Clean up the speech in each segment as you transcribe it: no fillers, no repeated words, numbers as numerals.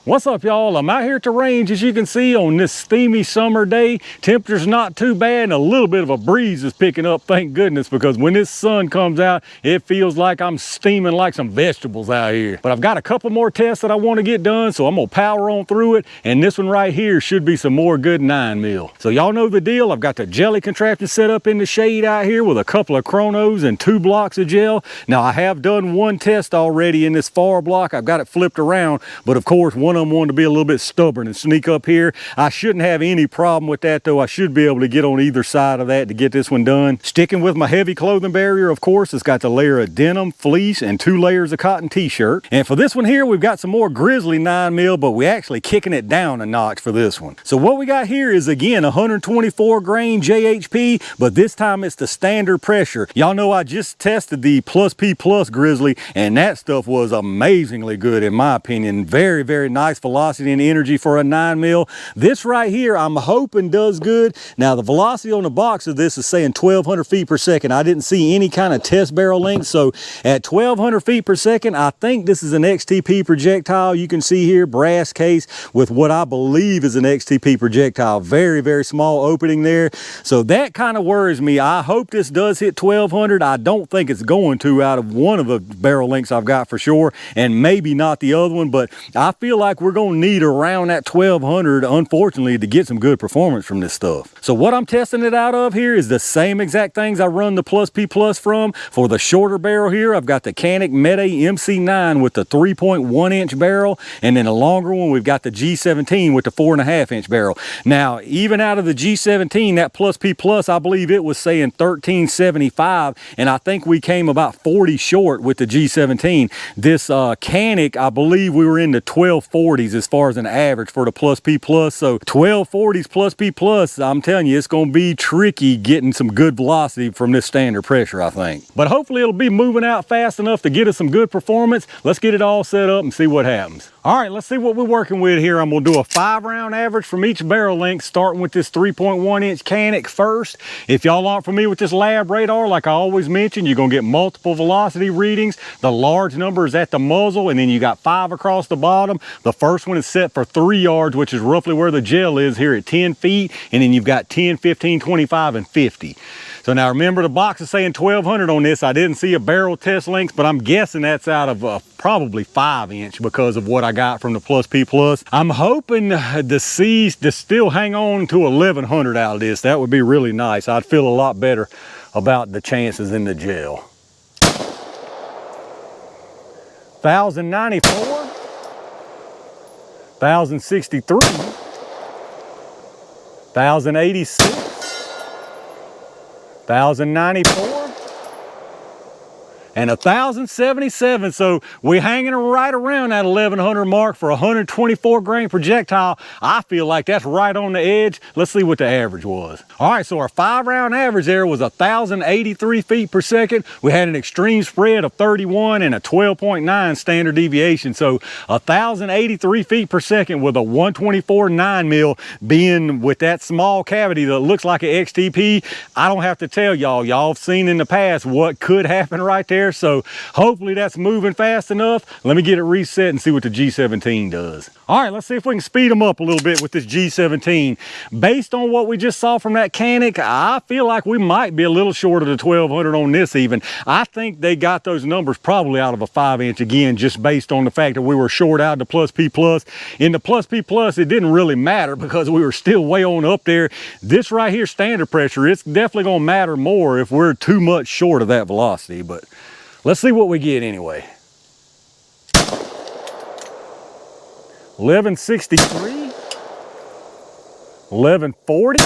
What's up, y'all? I'm out here at the range, as you can see, on this steamy summer day. Temperature's not too bad and a little bit of a breeze is picking up, thank goodness, because when this sun comes out, it feels like I'm steaming like some vegetables out here. But I've got a couple more tests that I want to get done, so I'm gonna power on through it, and this one right here should be some more good 9mm. So y'all know the deal. I've got the jelly contraption set up in the shade out here with a couple of chronos and 2 blocks of gel. Now, I have done one test already in this far block. I've got it flipped around, but of course, one of them wanted to be a little bit stubborn and sneak up here. I shouldn't have any problem with that, though. I should be able to get on either side of that to get this one done. Sticking with my heavy clothing barrier, of course, it's got the layer of denim, fleece, and 2 layers of cotton t-shirt. And for this one here, we've got some more Grizzly 9mm, but we're actually kicking it down a notch for this one. So what we got here is, again, 124 grain JHP, but this time it's the standard pressure. Y'all know I just tested the Plus P Plus Grizzly, and that stuff was amazingly good in my opinion. Very, very nice velocity and energy for a 9mm. This right here, I'm hoping does good. Now, the velocity on the box of this is saying 1,200 feet per second. I didn't see any kind of test barrel length, so at 1,200 feet per second, I think this is an XTP projectile. You can see here, brass case with what I believe is an XTP projectile. Very, very small opening there. So that kind of worries me. I hope this does hit 1,200. I don't think it's going to out of one of the barrel lengths I've got for sure, and maybe not the other one, but I feel like we're going to need around that 1,200, unfortunately, to get some good performance from this stuff. So what I'm testing it out of here is the same exact things I run the Plus P Plus from. For the shorter barrel here, I've got the Canik Mete MC9 with the 3.1 inch barrel, and then a longer one, we've got the G17 with the 4.5 inch barrel. Now, even out of the G17, that Plus P Plus, I believe it was saying 1375, and I think we came about 40 short with the G17. This Canik, I believe we were in the 1240s as far as an average for the Plus P Plus. So 1240s Plus P Plus, I'm telling you, it's going to be tricky getting some good velocity from this standard pressure, I think. But hopefully it'll be moving out fast enough to get us some good performance. Let's get it all set up and see what happens. All right, let's see what we're working with here. I'm going to do a 5-round average from each barrel length, starting with this 3.1 inch Canik first. If y'all aren't familiar with this lab radar, like I always mention, you're going to get multiple velocity readings. The large number is at the muzzle, and then you got 5 across the bottom. The first one is set for 3 yards, which is roughly where the gel is here at 10 feet. And then you've got 10, 15, 25, and 50. So now remember, the box is saying 1,200 on this. I didn't see a barrel test length, but I'm guessing that's out of probably 5 inch because of what I got from the Plus P Plus. I'm hoping to still hang on to 1,100 out of this. That would be really nice. I'd feel a lot better about the chances in the gel. 1,094, 1,063, 1,086, 1,094, and 1,077. So we're hanging right around that 1,100 mark for a 124 grain projectile. I feel like that's right on the edge. Let's see what the average was. All right, so our 5-round average there was 1,083 feet per second. We had an extreme spread of 31 and a 12.9 standard deviation. So 1,083 feet per second with a 124 9mm being with that small cavity that looks like an XTP. I don't have to tell y'all, y'all have seen in the past what could happen right there. So hopefully that's moving fast enough. Let me get it reset and see what the G17 does. All right, let's see if we can speed them up a little bit with this G17. Based on what we just saw from that Canik, I feel like we might be a little short of the 1,200 on this even. I think they got those numbers probably out of a 5 inch again, just based on the fact that we were short out the Plus P Plus. In the Plus P Plus, it didn't really matter because we were still way on up there. This right here, standard pressure, it's definitely gonna matter more if we're too much short of that velocity, but let's see what we get anyway. 1163, 1140,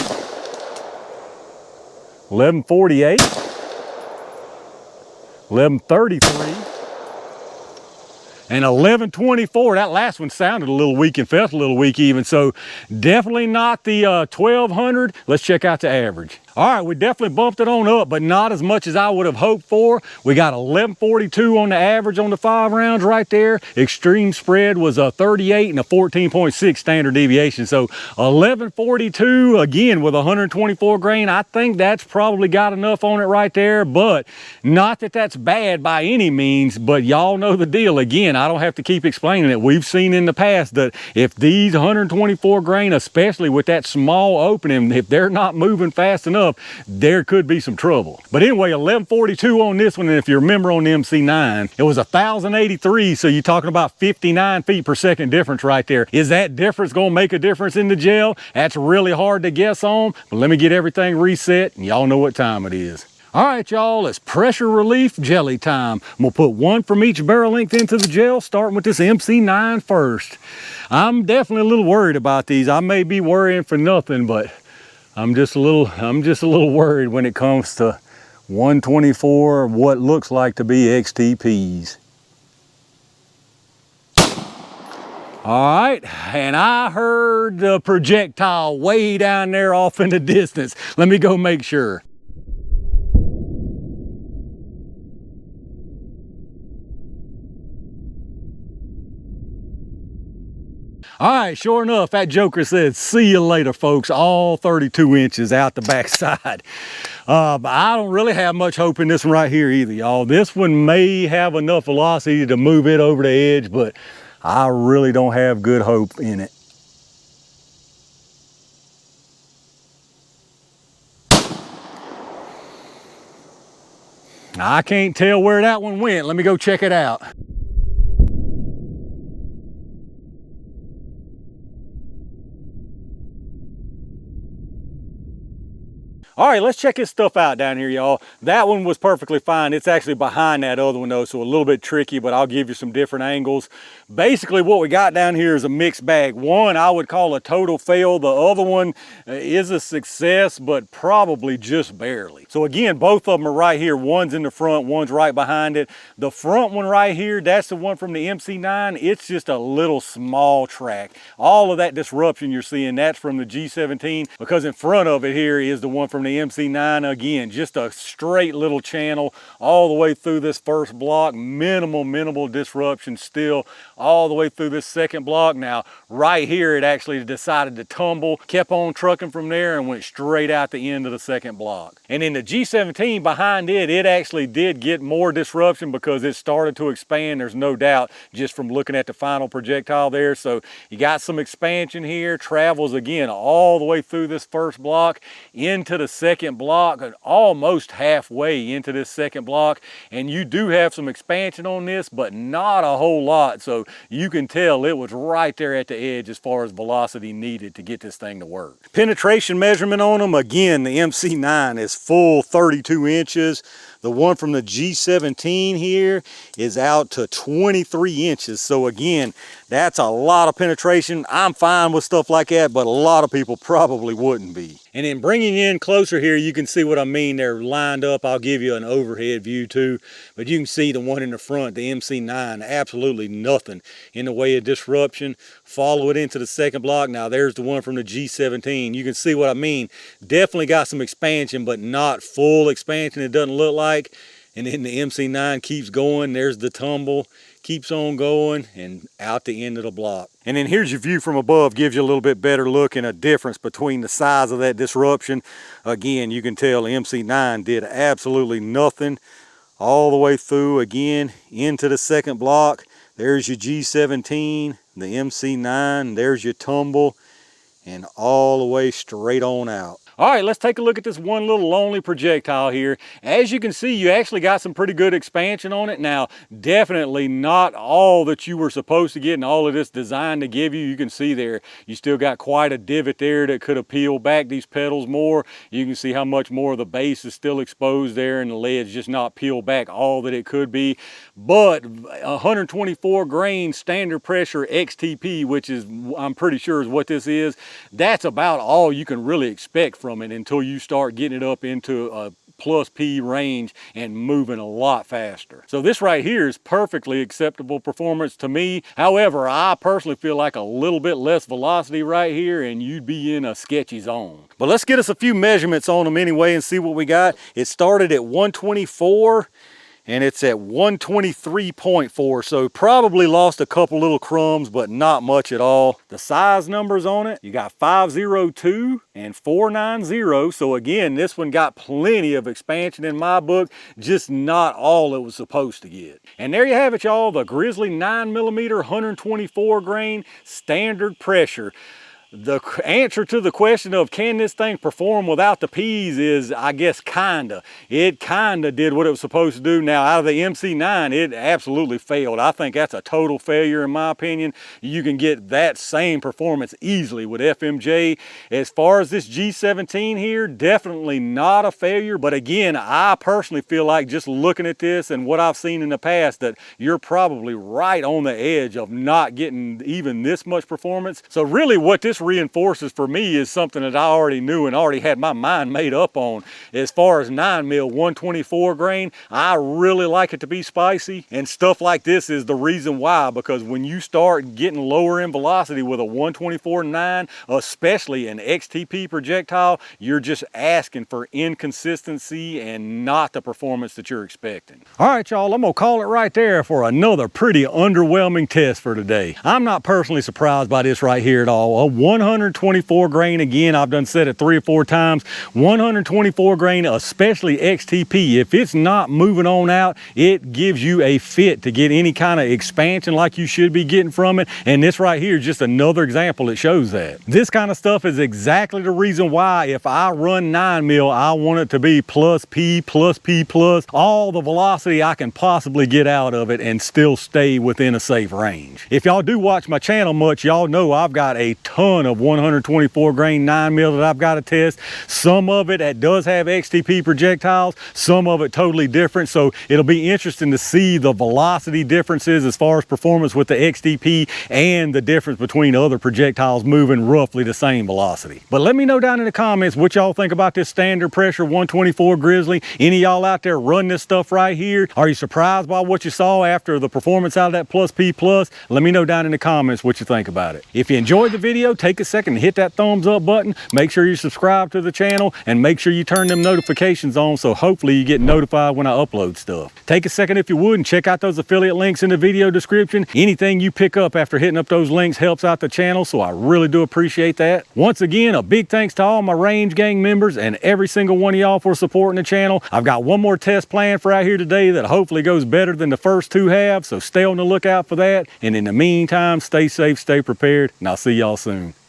1148, 1133, and 1124. That last one sounded a little weak and felt a little weak even, so definitely not the 1,200. Let's check out the average. All right, we definitely bumped it on up, but not as much as I would have hoped for. We got 1142 on the average on the 5 rounds right there. Extreme spread was a 38 and a 14.6 standard deviation. So 1142 again with 124 grain. I think that's probably got enough on it right there, but not that that's bad by any means, but y'all know the deal. Again, I don't have to keep explaining it. We've seen in the past that if these 124 grain, especially with that small opening, if they're not moving fast enough, there could be some trouble. But anyway, 1142 on this one, and if you remember on the MC9, it was 1083, so you're talking about 59 feet per second difference right there. Is that difference gonna make a difference in the gel? That's really hard to guess on, but let me get everything reset, and y'all know what time it is. All right, y'all, it's pressure relief jelly time. I'm gonna put one from each barrel length into the gel, starting with this MC9 first. I'm definitely a little worried about these. I may be worrying for nothing, but I'm just a little worried when it comes to 124, what looks like to be XTPs. All right, and I heard the projectile way down there off in the distance. Let me go make sure. All right, sure enough, that joker said, see you later, folks, all 32 inches out the backside. But I don't really have much hope in this one right here either, y'all. This one may have enough velocity to move it over the edge, but I really don't have good hope in it. I can't tell where that one went. Let me go check it out. All right, let's check this stuff out down here, y'all. That one was perfectly fine. It's actually behind that other one though, so a little bit tricky, but I'll give you some different angles. Basically what we got down here is a mixed bag. One I would call a total fail. The other one is a success, but probably just barely. So again, both of them are right here. One's in the front, one's right behind it. The front one right here, that's the one from the MC9. It's just a little small track. All of that disruption you're seeing, that's from the G17, because in front of it here is the one from the MC9. Again, just a straight little channel all the way through this first block. Minimal disruption still all the way through this second block. Now right here it actually decided to tumble, kept on trucking from there and went straight out the end of the second block. And in the G17 behind it, it actually did get more disruption because it started to expand. There's no doubt just from looking at the final projectile there. So you got some expansion here, travels again all the way through this first block into the second block and almost halfway into this second block. And you do have some expansion on this, but not a whole lot. So you can tell it was right there at the edge as far as velocity needed to get this thing to work. Penetration measurement on them, again, the MC9 is full 32 inches. The one from the G17 here is out to 23 inches. So again, that's a lot of penetration. I'm fine with stuff like that, but a lot of people probably wouldn't be. And then bringing you in closer here, you can see what I mean. They're lined up. I'll give you an overhead view too, but you can see the one in the front, the MC9, absolutely nothing in the way of disruption. Follow it into the second block. Now there's the one from the G17. You can see what I mean. Definitely got some expansion, but not full expansion, it doesn't look like. And then the MC9 keeps going. There's the tumble, keeps on going and out the end of the block. And then here's your view from above, gives you a little bit better look and a difference between the size of that disruption. Again, you can tell the MC9 did absolutely nothing all the way through, again into the second block. There's your G17, the MC9, there's your tumble, and all the way straight on out. All right, let's take a look at this one little lonely projectile here. As you can see, you actually got some pretty good expansion on it. Now, definitely not all that you were supposed to get and all of this designed to give you. You can see there, you still got quite a divot there that could have peeled back these petals more. You can see how much more of the base is still exposed there and the lead's just not peeled back all that it could be. But 124 grain standard pressure XTP, which is, I'm pretty sure is what this is, that's about all you can really expect from it until you start getting it up into a plus P range and moving a lot faster. So this right here is perfectly acceptable performance to me. However, I personally feel like a little bit less velocity right here and you'd be in a sketchy zone. But let's get us a few measurements on them anyway and see what we got. It started at 124 and it's at 123.4, so probably lost a couple little crumbs, but not much at all. The size numbers on it, you got 502 and 490, so again, this one got plenty of expansion in my book, just not all it was supposed to get. And there you have it, y'all, the Grizzly 9mm 124 grain standard pressure. The answer to the question of can this thing perform without the P's is, I guess, kinda. It kinda did what it was supposed to do. Now, out of the MC9, it absolutely failed. I think that's a total failure in my opinion. You can get that same performance easily with FMJ. As far as this G17 here, definitely not a failure. But again, I personally feel like just looking at this and what I've seen in the past that you're probably right on the edge of not getting even this much performance. So really what this reinforces for me is something that I already knew and already had my mind made up on. As far as 9mm 124 grain, I really like it to be spicy, and stuff like this is the reason why, because when you start getting lower in velocity with a 124-9, especially an XTP projectile, you're just asking for inconsistency and not the performance that you're expecting. All right, y'all, I'm gonna call it right there for another pretty underwhelming test for today. I'm not personally surprised by this right here at all. A 124 grain, again, I've done said it 3 or 4 times, 124 grain, especially XTP, if it's not moving on out, it gives you a fit to get any kind of expansion like you should be getting from it. And this right here is just another example that shows that. This kind of stuff is exactly the reason why if I run 9mm, I want it to be plus P, all the velocity I can possibly get out of it and still stay within a safe range. If y'all do watch my channel much, y'all know I've got a ton of 124 grain 9mm that I've got to test. Some of it that does have XTP projectiles, some of it totally different. So it'll be interesting to see the velocity differences as far as performance with the XTP and the difference between other projectiles moving roughly the same velocity. But let me know down in the comments what y'all think about this standard pressure 124 Grizzly. Any of y'all out there run this stuff right here? Are you surprised by what you saw after the performance out of that plus P plus? Let me know down in the comments what you think about it. If you enjoyed the video, take a second and hit that thumbs up button. Make sure you subscribe to the channel and make sure you turn them notifications on so hopefully you get notified when I upload stuff. Take a second if you would and check out those affiliate links in the video description. Anything you pick up after hitting up those links helps out the channel, so I really do appreciate that. Once again, a big thanks to all my Range Gang members and every single one of y'all for supporting the channel. I've got one more test planned for out here today that hopefully goes better than the first 2 have, so stay on the lookout for that. And in the meantime, stay safe, stay prepared, and I'll see y'all soon.